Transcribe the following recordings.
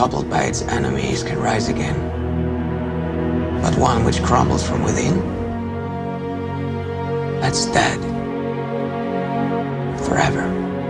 toppled by its enemies can rise again. But one which crumbles from within, that's dead. Forever.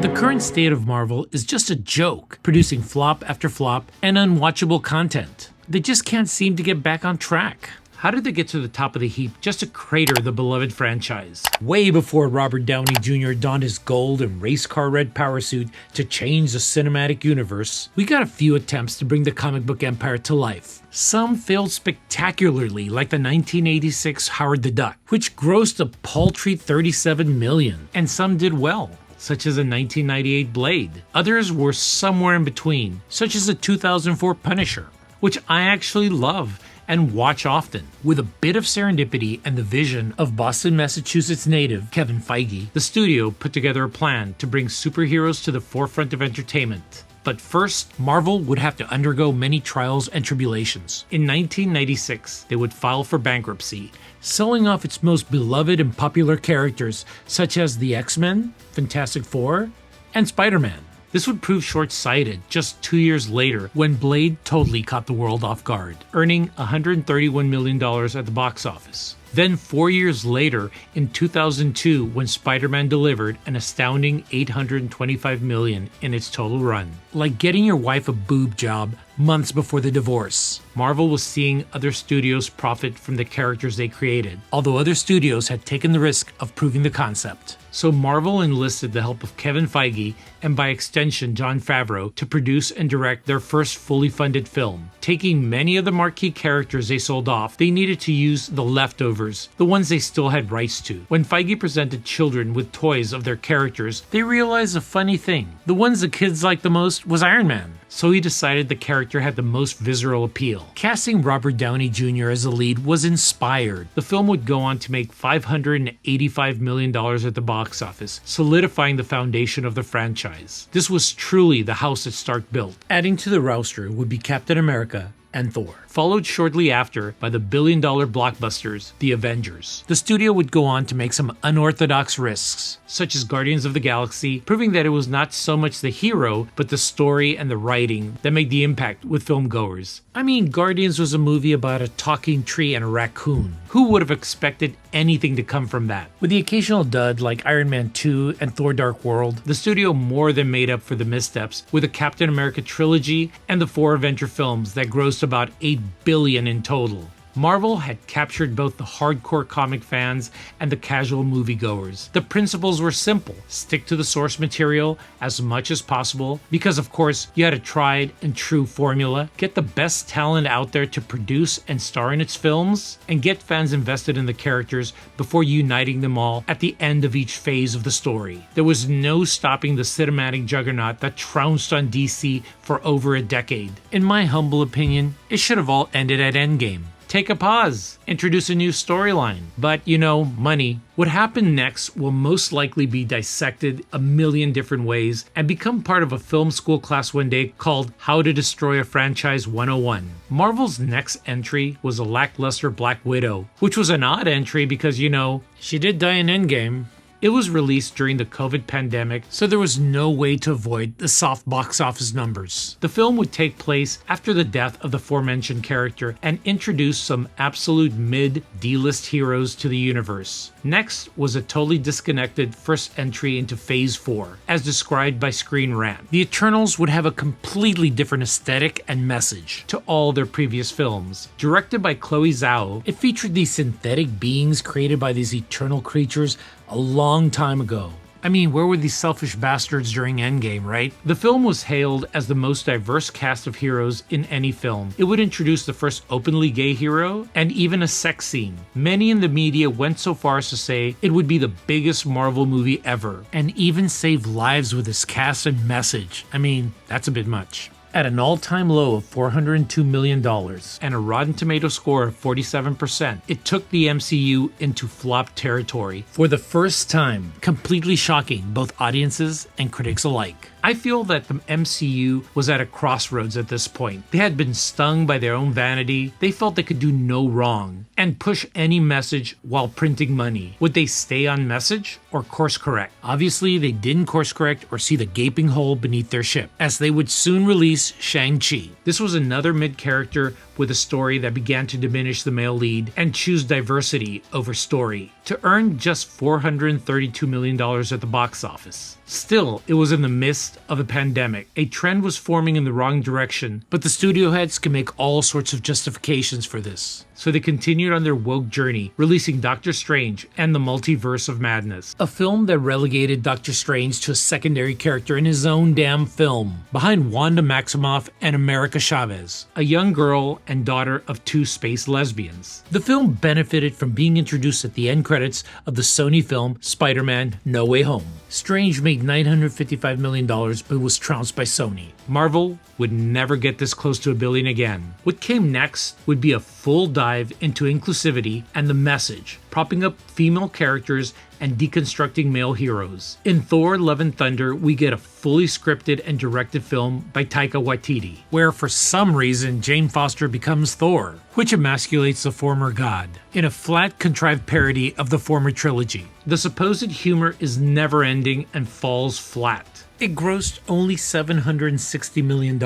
The current state of Marvel is just a joke, producing flop after flop and unwatchable content. They just can't seem to get back on track. How did they get to the top of the heap just to crater the beloved franchise? Way before Robert Downey Jr. donned his gold and race car red power suit to change the cinematic universe, we got a few attempts to bring the comic book empire to life. Some failed spectacularly, like the 1986 Howard the Duck, which grossed a paltry $37 million, and some did well, such as a 1998 Blade. Others were somewhere in between, such as the 2004 Punisher, which I actually love and watch often. With a bit of serendipity and the vision of Boston, Massachusetts native Kevin Feige, the studio put together a plan to bring superheroes to the forefront of entertainment. But first, Marvel would have to undergo many trials and tribulations. In 1996, they would file for bankruptcy, selling off its most beloved and popular characters such as the X-Men, Fantastic Four, and Spider-Man. This would prove short-sighted just 2 years later when Blade totally caught the world off guard, earning $131 million at the box office. Then 4 years later, in 2002, when Spider-Man delivered an astounding $825 million in its total run. Like getting your wife a boob job months before the divorce. Marvel was seeing other studios profit from the characters they created, although other studios had taken the risk of proving the concept. So Marvel enlisted the help of Kevin Feige, and by extension Jon Favreau, to produce and direct their first fully funded film. Taking many of the marquee characters they sold off, they needed to use the leftovers, the ones they still had rights to. When Feige presented children with toys of their characters, they realized a funny thing. The ones the kids liked the most was Iron Man. So he decided the character had the most visceral appeal. Casting Robert Downey Jr. as the lead was inspired. The film would go on to make $585 million at the box office, solidifying the foundation of the franchise. This was truly the house that Stark built. Adding to the roster would be Captain America and Thor, followed shortly after by the billion-dollar blockbusters, The Avengers. The studio would go on to make some unorthodox risks, such as Guardians of the Galaxy, proving that it was not so much the hero, but the story and the writing that made the impact with filmgoers. I mean, Guardians was a movie about a talking tree and a raccoon. Who would have expected anything to come from that? With the occasional dud like Iron Man 2 and Thor Dark World, the studio more than made up for the missteps with the Captain America trilogy and the 4 Avenger films that grossed about $8 billion in total. Marvel had captured both the hardcore comic fans and the casual moviegoers. The principles were simple. Stick to the source material as much as possible, because of course you had a tried and true formula. Get the best talent out there to produce and star in its films, and get fans invested in the characters before uniting them all at the end of each phase of the story. There was no stopping the cinematic juggernaut that trounced on DC for over a decade. In my humble opinion, it should have all ended at Endgame. Take a pause, introduce a new storyline. But, money. What happened next will most likely be dissected a million different ways and become part of a film school class one day called How to Destroy a Franchise 101. Marvel's next entry was a lackluster Black Widow, which was an odd entry because, she did die in Endgame. It was released during the COVID pandemic, so there was no way to avoid the soft box office numbers. The film would take place after the death of the aforementioned character and introduce some absolute mid-D-list heroes to the universe. Next was a totally disconnected first entry into Phase 4, as described by Screen Rant. The Eternals would have a completely different aesthetic and message to all their previous films. Directed by Chloe Zhao, it featured these synthetic beings created by these eternal creatures a long time ago. I mean, where were these selfish bastards during Endgame, right? The film was hailed as the most diverse cast of heroes in any film. It would introduce the first openly gay hero and even a sex scene. Many in the media went so far as to say it would be the biggest Marvel movie ever, and even save lives with its cast and message. I mean, that's a bit much. At an all-time low of $402 million and a Rotten Tomatoes score of 47%, it took the MCU into flop territory for the first time, completely shocking both audiences and critics alike. I feel that the MCU was at a crossroads at this point. They had been stung by their own vanity. They felt they could do no wrong and push any message while printing money. Would they stay on message or course correct? Obviously, they didn't course correct or see the gaping hole beneath their ship, as they would soon release release Shang-Chi. This was another mid-character with a story that began to diminish the male lead and choose diversity over story, to earn just $432 million at the box office. Still, it was in the midst of a pandemic. A trend was forming in the wrong direction, but the studio heads can make all sorts of justifications for this. So they continued on their woke journey, releasing Doctor Strange and the Multiverse of Madness, a film that relegated Doctor Strange to a secondary character in his own damn film, behind Wanda Maximoff and America Chavez, a young girl and daughter of two space lesbians. The film benefited from being introduced at the end credits of the Sony film Spider-Man: No Way Home. Strange made $955 million but was trounced by Sony. Marvel would never get this close to $1 billion again. What came next would be a full dive into inclusivity and the message, propping up female characters and deconstructing male heroes. In Thor: Love and Thunder, we get a fully scripted and directed film by Taika Waititi, where for some reason Jane Foster becomes Thor, which emasculates the former god, in a flat, contrived parody of the former trilogy. The supposed humor is never-ending and falls flat. It grossed only $760 million,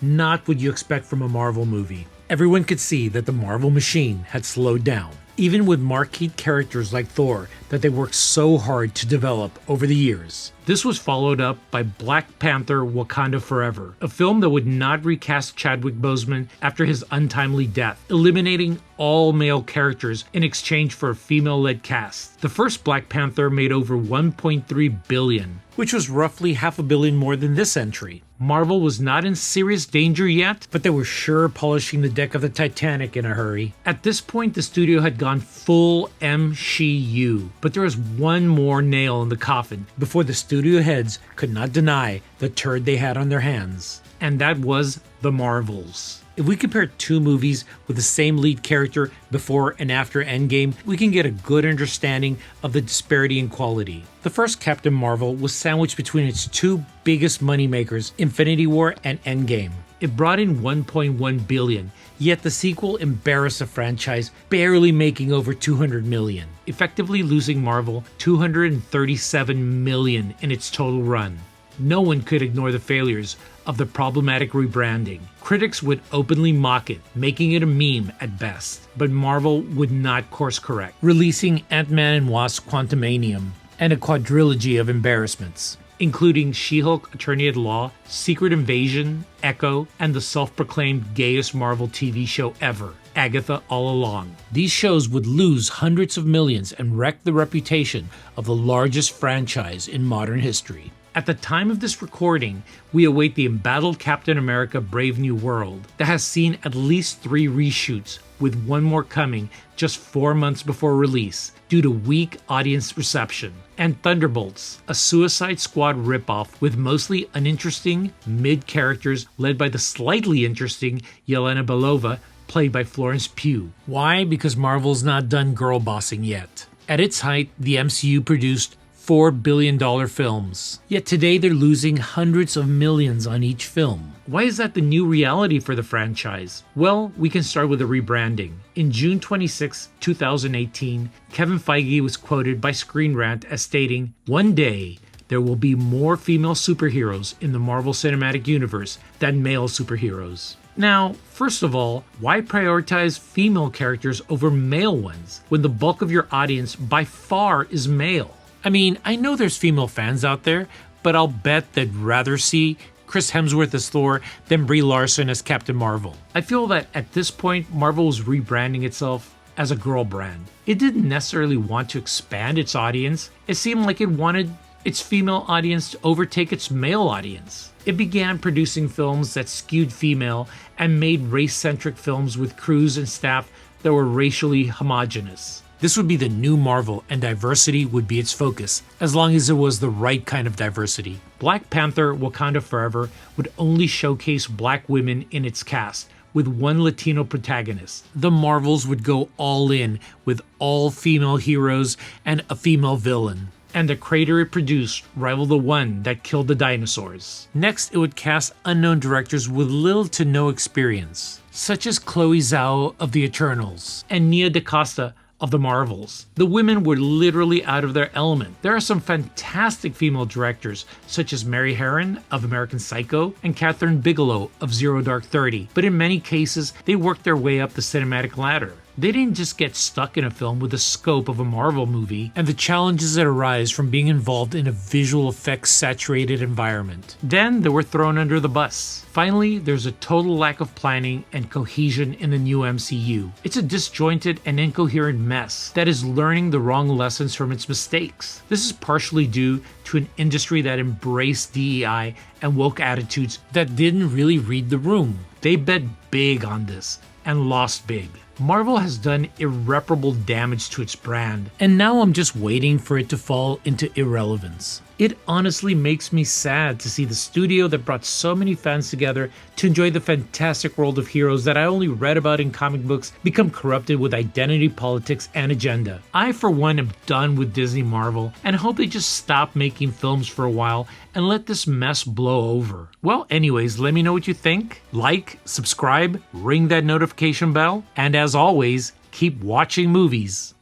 not what you expect from a Marvel movie. Everyone could see that the Marvel machine had slowed down, even with marquee characters like Thor that they worked so hard to develop over the years. This was followed up by Black Panther: Wakanda Forever, a film that would not recast Chadwick Boseman after his untimely death, eliminating all male characters in exchange for a female-led cast. The first Black Panther made over $1.3 billion, which was roughly $500 million more than this entry. Marvel was not in serious danger yet, but they were sure polishing the deck of the Titanic in a hurry. At this point, the studio had gone full MCU, but there was one more nail in the coffin before the studio heads could not deny the turd they had on their hands. And that was The Marvels. If we compare two movies with the same lead character before and after Endgame, we can get a good understanding of the disparity in quality. The first Captain Marvel was sandwiched between its two biggest moneymakers, Infinity War and Endgame. It brought in $1.1 billion, yet the sequel embarrassed the franchise, barely making over $200 million, effectively losing Marvel $237 million in its total run. No one could ignore the failures of the problematic rebranding. Critics would openly mock it, making it a meme at best. But Marvel would not course correct, releasing Ant-Man and Wasp: Quantumanium and a quadrilogy of embarrassments, including She-Hulk Attorney at Law, Secret Invasion, Echo, and the self-proclaimed gayest Marvel TV show ever, Agatha All Along. These shows would lose hundreds of millions and wreck the reputation of the largest franchise in modern history. At the time of this recording, we await the embattled Captain America: Brave New World that has seen at least 3 reshoots, with one more coming just 4 months before release due to weak audience reception. And Thunderbolts, a Suicide Squad ripoff with mostly uninteresting mid-characters led by the slightly interesting Yelena Belova, played by Florence Pugh. Why? Because Marvel's not done girl bossing yet. At its height, the MCU produced $4 billion films. Yet today they're losing hundreds of millions on each film. Why is that the new reality for the franchise? Well, we can start with the rebranding. In June 26, 2018, Kevin Feige was quoted by Screen Rant as stating, "One day, there will be more female superheroes in the Marvel Cinematic Universe than male superheroes." Now, first of all, why prioritize female characters over male ones when the bulk of your audience by far is male? I mean, I know there's female fans out there, but I'll bet they'd rather see Chris Hemsworth as Thor than Brie Larson as Captain Marvel. I feel that at this point, Marvel was rebranding itself as a girl brand. It didn't necessarily want to expand its audience. It seemed like it wanted its female audience to overtake its male audience. It began producing films that skewed female and made race-centric films with crews and staff that were racially homogenous. This would be the new Marvel, and diversity would be its focus, as long as it was the right kind of diversity. Black Panther: Wakanda Forever would only showcase black women in its cast, with one Latino protagonist. The Marvels would go all in, with all female heroes and a female villain. And the crater it produced rivaled the one that killed the dinosaurs. Next, it would cast unknown directors with little to no experience, such as Chloe Zhao of The Eternals and Nia DaCosta of the Marvels. The women were literally out of their element. There are some fantastic female directors, such as Mary Harron of American Psycho and Catherine Bigelow of Zero Dark 30, but in many cases, they worked their way up the cinematic ladder. They didn't just get stuck in a film with the scope of a Marvel movie and the challenges that arise from being involved in a visual effects saturated environment. Then they were thrown under the bus. Finally, there's a total lack of planning and cohesion in the new MCU. It's a disjointed and incoherent mess that is learning the wrong lessons from its mistakes. This is partially due to an industry that embraced DEI and woke attitudes that didn't really read the room. They bet big on this and lost big. Marvel has done irreparable damage to its brand, and now I'm just waiting for it to fall into irrelevance. It honestly makes me sad to see the studio that brought so many fans together to enjoy the fantastic world of heroes that I only read about in comic books become corrupted with identity politics and agenda. I, for one, am done with Disney Marvel and hope they just stop making films for a while and let this mess blow over. Well, anyways, let me know what you think. Like, subscribe, ring that notification bell, and as always, keep watching movies.